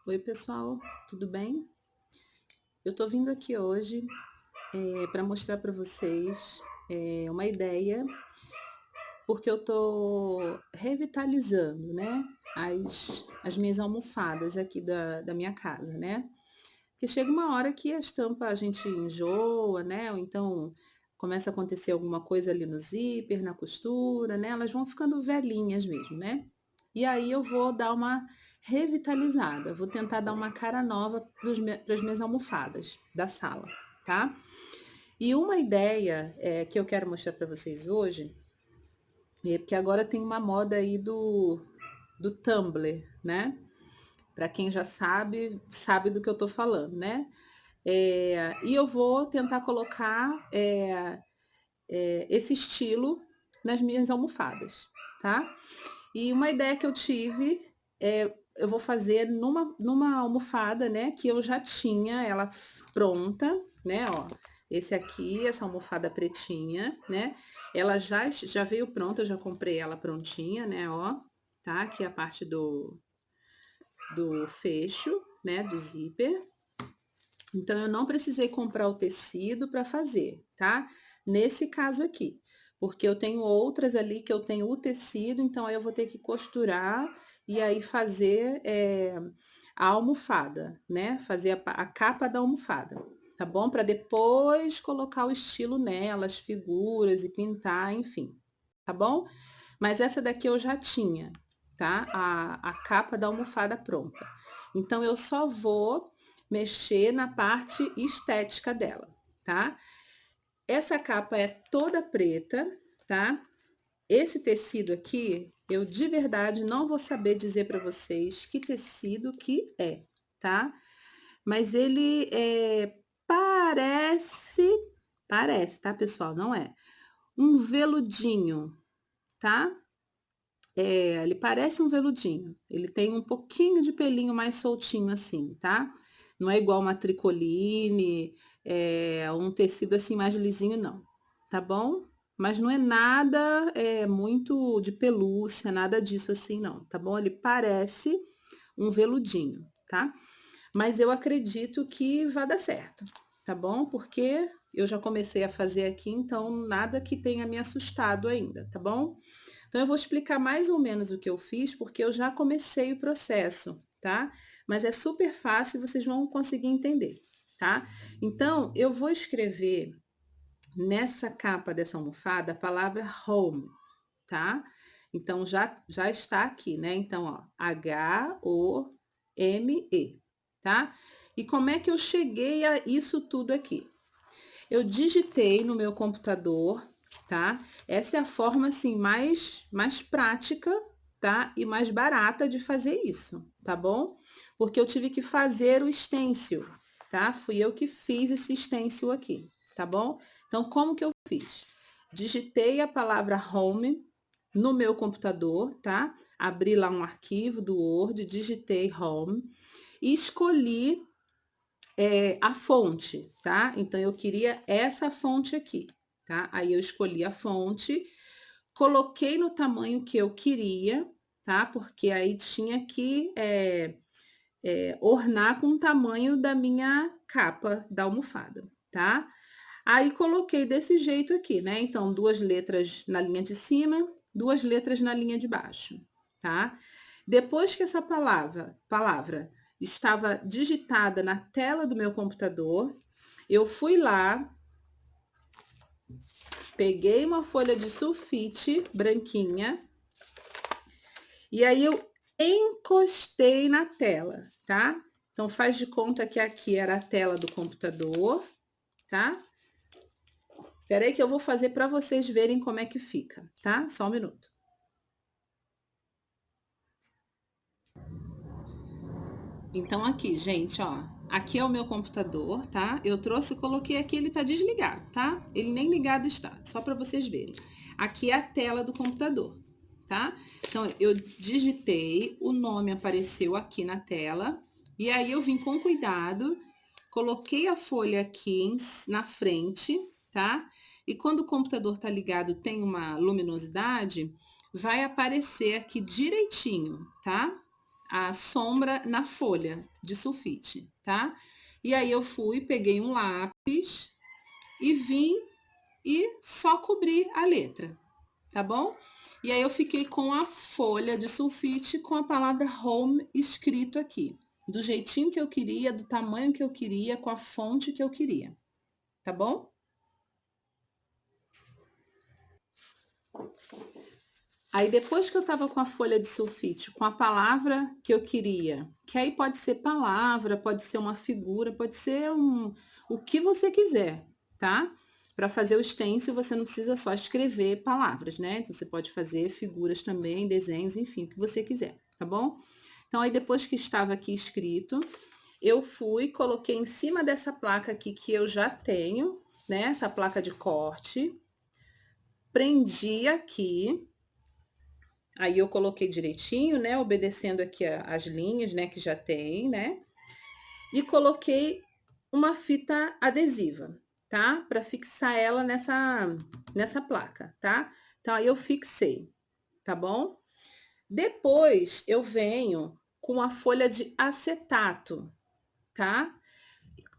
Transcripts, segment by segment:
Oi, pessoal, tudo bem? Eu tô vindo aqui hoje para mostrar para vocês uma ideia, porque eu tô revitalizando, né, as minhas almofadas aqui da minha casa, né? Porque chega uma hora que as tampas a gente enjoa, né? Ou então começa a acontecer alguma coisa ali no zíper, na costura, né? Elas vão ficando velhinhas mesmo, né? E aí eu vou dar uma revitalizada, vou tentar dar uma cara nova para as minhas almofadas da sala, tá? E uma ideia que eu quero mostrar para vocês hoje é porque agora tem uma moda aí do Tumblr, né? Para quem já sabe, sabe do que eu estou falando, né? E eu vou tentar colocar esse estilo nas minhas almofadas, tá? E uma ideia que eu tive, eu vou fazer numa almofada, né? Que eu já tinha ela pronta, né? Ó, esse aqui, essa almofada pretinha, né? Ela já veio pronta, eu já comprei ela prontinha, né? Ó, tá? Aqui a parte do fecho, né? Do zíper. Então, eu não precisei comprar o tecido para fazer, tá? Nesse caso aqui, porque eu tenho outras ali que eu tenho o tecido, então aí eu vou ter que costurar e aí fazer a almofada, né? Fazer a capa da almofada, tá bom? Para depois colocar o estilo nela, as figuras e pintar, enfim, tá bom? Mas essa daqui eu já tinha, tá? A capa da almofada pronta. Então, eu só vou mexer na parte estética dela, tá? Essa capa é toda preta, tá? Esse tecido aqui, eu de verdade não vou saber dizer para vocês que tecido que é, tá? Mas ele parece, tá, pessoal? Não é. Um veludinho, tá? Ele parece um veludinho. Ele tem um pouquinho de pelinho mais soltinho assim, tá? Não é igual uma tricoline, um tecido assim mais lisinho, não. Tá bom? Mas não é nada muito de pelúcia, nada disso assim, não. Tá bom? Ele parece um veludinho, tá? Mas eu acredito que vai dar certo, tá bom? Porque eu já comecei a fazer aqui, então nada que tenha me assustado ainda, tá bom? Então, eu vou explicar mais ou menos o que eu fiz, porque eu já comecei o processo, tá? Mas é super fácil, vocês vão conseguir entender, tá? Então, eu vou escrever nessa capa dessa almofada a palavra home, tá? Então, já está aqui, né? Então, ó, Home, tá? E como é que eu cheguei a isso tudo aqui? Eu digitei no meu computador, tá? Essa é a forma assim mais prática, tá? E mais barata de fazer isso, tá bom? Porque eu tive que fazer o stencil, tá? Fui eu que fiz esse stencil aqui, tá bom? Então, como que eu fiz? Digitei a palavra home no meu computador, tá? Abri lá um arquivo do Word, digitei home e escolhi a fonte, tá? Então, eu queria essa fonte aqui, tá? Aí eu escolhi a fonte, coloquei no tamanho que eu queria, tá? Porque aí tinha que ornar com o tamanho da minha capa da almofada, tá? Aí coloquei desse jeito aqui, né? Então, 2 letras na linha de cima, 2 letras na linha de baixo, tá? Depois que essa palavra estava digitada na tela do meu computador, eu fui lá, peguei uma folha de sulfite branquinha e aí eu encostei na tela, tá? Então faz de conta que aqui era a tela do computador, tá? Espera aí que eu vou fazer para vocês verem como é que fica, tá? Só um minuto. Então aqui, gente, ó, aqui é o meu computador, tá? Eu trouxe e coloquei aqui, ele tá desligado, tá? Ele nem ligado está, só para vocês verem. Aqui é a tela do computador, tá? Então eu digitei, o nome apareceu aqui na tela, e aí eu vim com cuidado, coloquei a folha aqui na frente, tá? E quando o computador tá ligado, tem uma luminosidade, vai aparecer aqui direitinho, tá? a sombra na folha de sulfite, tá? E aí eu fui, peguei um lápis e vim e só cobri a letra, tá bom? E aí eu fiquei com a folha de sulfite com a palavra home escrito aqui, do jeitinho que eu queria, do tamanho que eu queria, com a fonte que eu queria, tá bom? Aí depois que eu tava com a folha de sulfite, com a palavra que eu queria, que aí pode ser palavra, pode ser uma figura, pode ser o que você quiser, tá? Para fazer o stencil, você não precisa só escrever palavras, né? Então, você pode fazer figuras também, desenhos, enfim, o que você quiser, tá bom? Então, aí depois que estava aqui escrito, eu fui, coloquei em cima dessa placa aqui que eu já tenho, né? Essa placa de corte, prendi aqui. Aí eu coloquei direitinho, né? Obedecendo aqui as linhas, né? Que já tem, né? E coloquei uma fita adesiva, tá? Para fixar ela nessa placa, tá? Então aí eu fixei, tá bom? Depois eu venho com a folha de acetato, tá?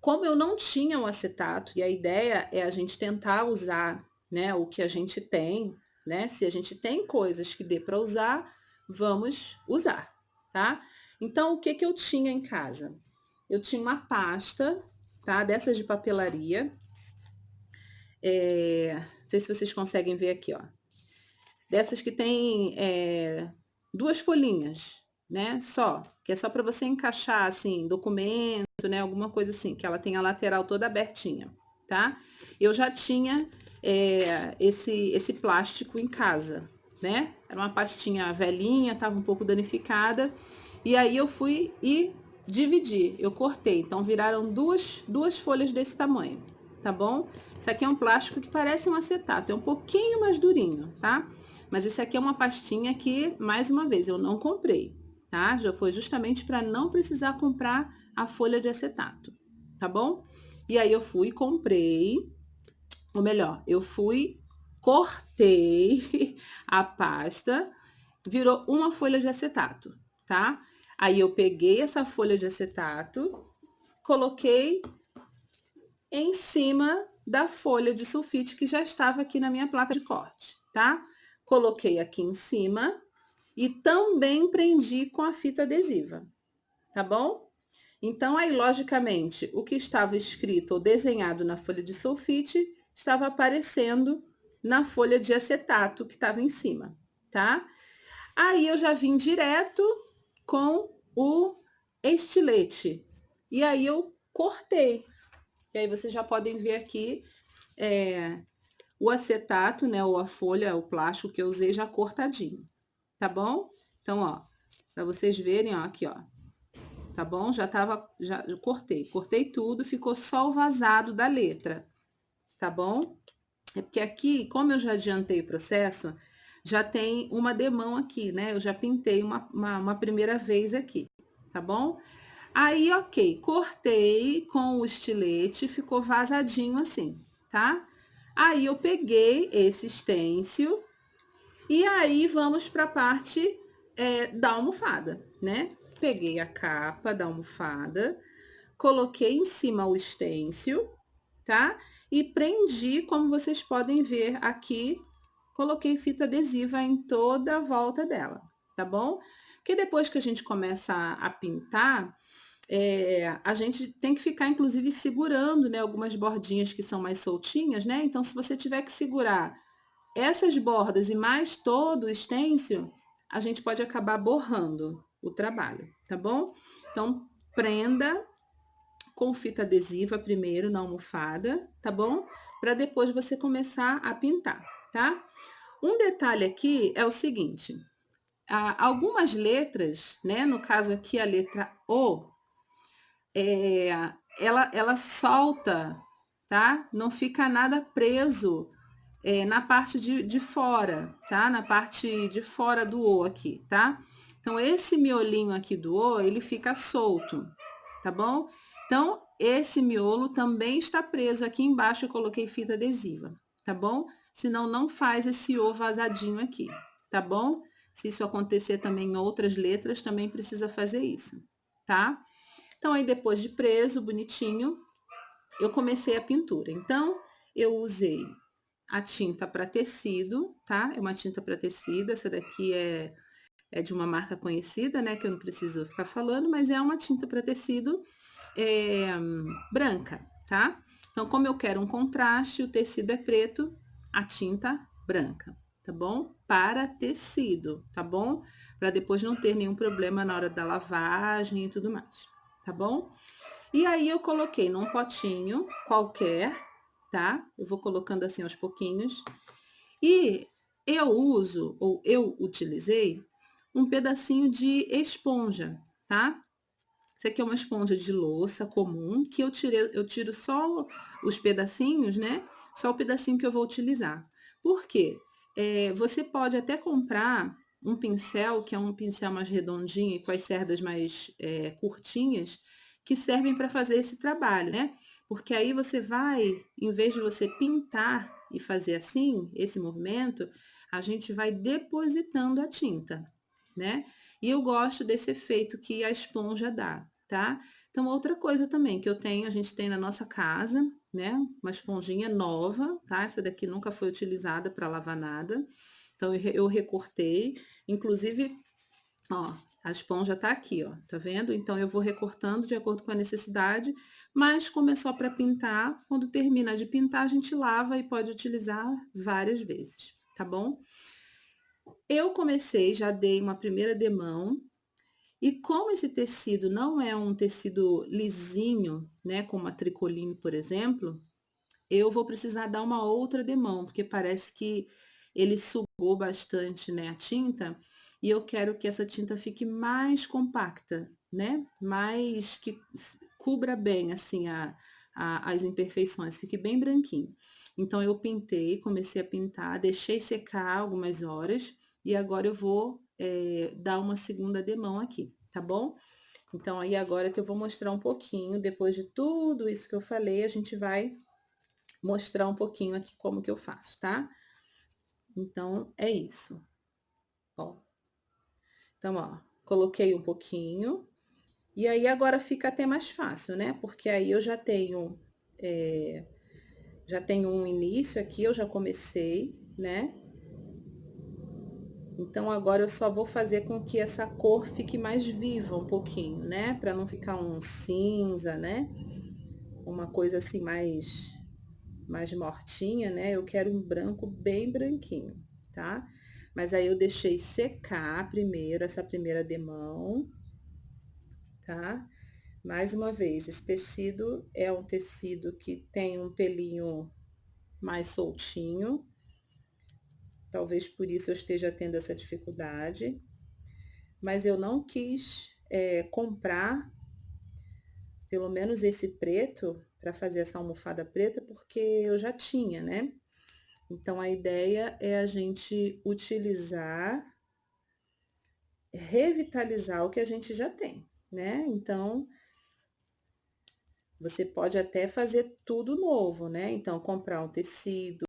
Como eu não tinha o acetato, e a ideia é a gente tentar usar, né, o que a gente tem, né? Se a gente tem coisas que dê para usar, vamos usar, tá? Então, o que que eu tinha em casa? Eu tinha uma pasta, tá? Dessas de papelaria. Não sei se vocês conseguem ver aqui, ó. Dessas que tem duas folhinhas, né? Só, que é só para você encaixar assim, documento, né? Alguma coisa assim, que ela tem a lateral toda abertinha, tá? Eu já tinha esse plástico em casa, né? Era uma pastinha velhinha, tava um pouco danificada. E aí eu fui e dividi, eu cortei. Então viraram duas folhas desse tamanho, tá bom? Isso aqui é um plástico que parece um acetato, é um pouquinho mais durinho, tá? Mas esse aqui é uma pastinha que, mais uma vez, eu não comprei, tá? Já foi justamente para não precisar comprar a folha de acetato, tá bom? E aí eu fui e comprei, ou melhor, eu fui, cortei a pasta, virou uma folha de acetato, tá? Aí eu peguei essa folha de acetato, coloquei em cima da folha de sulfite que já estava aqui na minha placa de corte, tá? Coloquei aqui em cima e também prendi com a fita adesiva, tá bom? Então, aí, logicamente, o que estava escrito ou desenhado na folha de sulfite estava aparecendo na folha de acetato que estava em cima, tá? Aí eu já vim direto com o estilete. E aí eu cortei. E aí vocês já podem ver aqui o acetato, né? Ou a folha, o plástico que eu usei já cortadinho, tá bom? Então, ó, para vocês verem, ó, aqui, ó. Tá bom? Já cortei tudo, ficou só o vazado da letra, tá bom? É porque aqui, como eu já adiantei o processo, já tem uma demão aqui, né? Eu já pintei uma primeira vez aqui, tá bom? Aí, ok, cortei com o estilete, ficou vazadinho assim, tá? Aí eu peguei esse stencil e aí vamos para a parte da almofada, né? Peguei a capa da almofada, coloquei em cima o stencil, tá? E prendi, como vocês podem ver aqui, coloquei fita adesiva em toda a volta dela, tá bom? Porque depois que a gente começa a pintar, a gente tem que ficar, inclusive, segurando, né, algumas bordinhas que são mais soltinhas, né? Então, se você tiver que segurar essas bordas e mais todo o stencil, a gente pode acabar borrando o trabalho, tá bom? Então, prenda com fita adesiva primeiro na almofada, tá bom? Para depois você começar a pintar, tá? Um detalhe aqui é o seguinte, algumas letras, né? No caso aqui a letra O, é, ela solta, tá? Não fica nada preso na parte de fora, tá? Na parte de fora do O aqui, tá? Então, esse miolinho aqui do O, ele fica solto, tá bom? Então, esse miolo também está preso aqui embaixo, eu coloquei fita adesiva, tá bom? Senão, não faz esse O vazadinho aqui, tá bom? Se isso acontecer também em outras letras, também precisa fazer isso, tá? Então, aí depois de preso, bonitinho, eu comecei a pintura. Então, eu usei a tinta para tecido, tá? É uma tinta para tecido, essa daqui é de uma marca conhecida, né? Que eu não preciso ficar falando, mas é uma tinta para tecido é, branca, tá? Então, como eu quero um contraste, o tecido é preto, a tinta branca, tá bom? Para tecido, tá bom? Para depois não ter nenhum problema na hora da lavagem e tudo mais, tá bom? E aí eu coloquei num potinho qualquer, tá? Eu vou colocando assim aos pouquinhos. E eu uso, ou eu utilizei, um pedacinho de esponja, tá? Isso aqui é uma esponja de louça comum, que eu tiro só os pedacinhos, né? Só o pedacinho que eu vou utilizar. Por quê? Você pode até comprar um pincel, que é um pincel mais redondinho e com as cerdas mais curtinhas, que servem para fazer esse trabalho, né? Porque aí você vai, em vez de você pintar e fazer assim, esse movimento, a gente vai depositando a tinta, né? E eu gosto desse efeito que a esponja dá, tá? Então, outra coisa também que eu tenho, a gente tem na nossa casa, né? Uma esponjinha nova, tá? Essa daqui nunca foi utilizada para lavar nada. Então, eu recortei. Inclusive, ó, a esponja tá aqui, ó, tá vendo? Então, eu vou recortando de acordo com a necessidade, mas como é só para pintar, quando termina de pintar, a gente lava e pode utilizar várias vezes, tá bom? Eu comecei, já dei uma primeira demão, e como esse tecido não é um tecido lisinho, né, como a tricoline, por exemplo, eu vou precisar dar uma outra demão, porque parece que ele sugou bastante, né, a tinta, e eu quero que essa tinta fique mais compacta, né, mais que cubra bem, assim, as imperfeições, fique bem branquinho. Então, eu pintei, comecei a pintar, deixei secar algumas horas, e agora eu vou dar uma segunda demão aqui, tá bom? Então, aí agora que eu vou mostrar um pouquinho, depois de tudo isso que eu falei, a gente vai mostrar um pouquinho aqui como que eu faço, tá? Então, é isso. Ó. Então, ó, coloquei um pouquinho. E aí agora fica até mais fácil, né? Porque aí eu já tenho um início aqui, eu já comecei, né? Então agora eu só vou fazer com que essa cor fique mais viva um pouquinho, né? Para não ficar um cinza, né? Uma coisa assim mais mortinha, né? Eu quero um branco bem branquinho, tá? Mas aí eu deixei secar primeiro essa primeira demão, tá? Mais uma vez, esse tecido é um tecido que tem um pelinho mais soltinho, talvez por isso eu esteja tendo essa dificuldade, mas eu não quis comprar pelo menos esse preto para fazer essa almofada preta, porque eu já tinha, né? Então, a ideia é a gente utilizar, revitalizar o que a gente já tem, né? Então, você pode até fazer tudo novo, né? Então, comprar um tecido,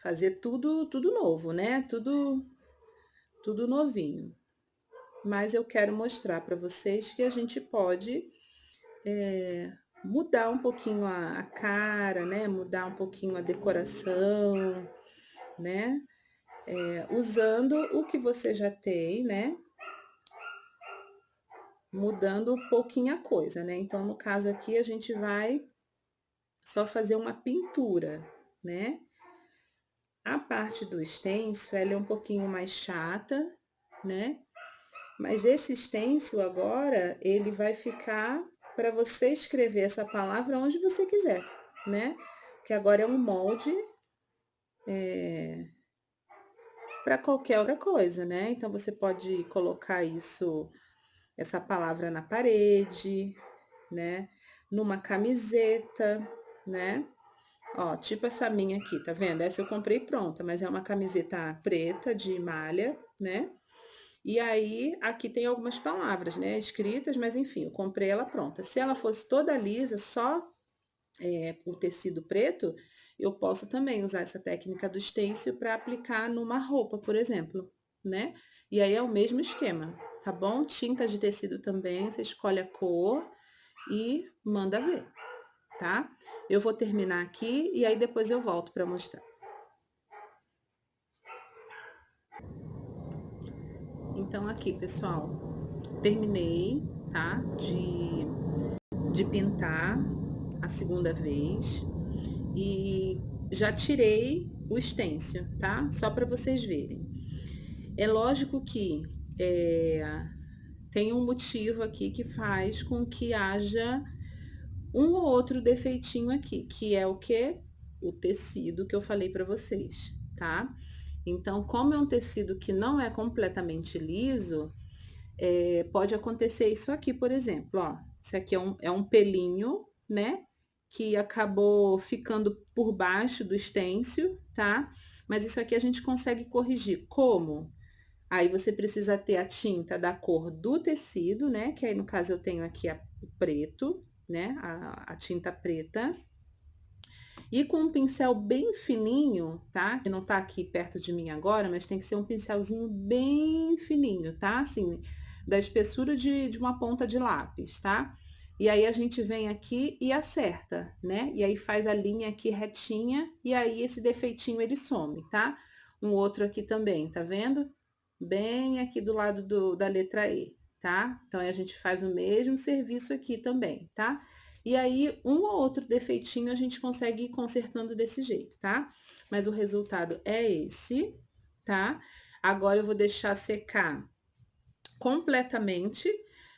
fazer tudo novo, né? Tudo novinho. Mas eu quero mostrar para vocês que a gente pode mudar um pouquinho a cara, né? Mudar um pouquinho a decoração, né? Usando o que você já tem, né? Mudando um pouquinho a coisa, né? Então, no caso aqui, a gente vai só fazer uma pintura, né? A parte do stencil, ela é um pouquinho mais chata, né? Mas esse stencil agora, ele vai ficar para você escrever essa palavra onde você quiser, né? Que agora é um molde para qualquer outra coisa, né? Então, você pode colocar essa palavra na parede, né? Numa camiseta, né? Ó, tipo essa minha aqui, tá vendo? Essa eu comprei pronta, mas é uma camiseta preta de malha, né? E aí, aqui tem algumas palavras, né? Escritas, mas enfim, eu comprei ela pronta. Se ela fosse toda lisa, só o tecido preto, eu posso também usar essa técnica do stencil para aplicar numa roupa, por exemplo, né? E aí é o mesmo esquema, tá bom? Tinta de tecido também, você escolhe a cor e manda ver, tá? Eu vou terminar aqui e aí depois eu volto para mostrar. Então aqui, pessoal, terminei, tá? De pintar a segunda vez e já tirei o stencil, tá? Só para vocês verem. É lógico que tem um motivo aqui que faz com que haja um ou outro defeitinho aqui, que é o que? O tecido que eu falei para vocês, tá? Então, como é um tecido que não é completamente liso, pode acontecer isso aqui, por exemplo, ó. Isso aqui é um pelinho, né? Que acabou ficando por baixo do stencil, tá? Mas isso aqui a gente consegue corrigir. Como? Aí você precisa ter a tinta da cor do tecido, né? Que aí no caso eu tenho aqui o preto, né? A tinta preta. E com um pincel bem fininho, tá? Que não tá aqui perto de mim agora, mas tem que ser um pincelzinho bem fininho, tá? Assim, da espessura de uma ponta de lápis, tá? E aí a gente vem aqui e acerta, né? E aí faz a linha aqui retinha e aí esse defeitinho ele some, tá? Um outro aqui também, tá vendo? Bem aqui do lado da letra E, tá? Então a gente faz o mesmo serviço aqui também, tá? E aí, um ou outro defeitinho a gente consegue ir consertando desse jeito, tá? Mas o resultado é esse, tá? Agora eu vou deixar secar completamente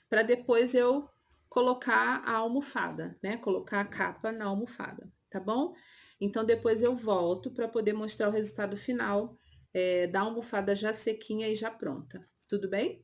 para depois eu colocar a almofada, né? Colocar a capa na almofada, tá bom? Então depois eu volto para poder mostrar o resultado final da almofada já sequinha e já pronta. Tudo bem?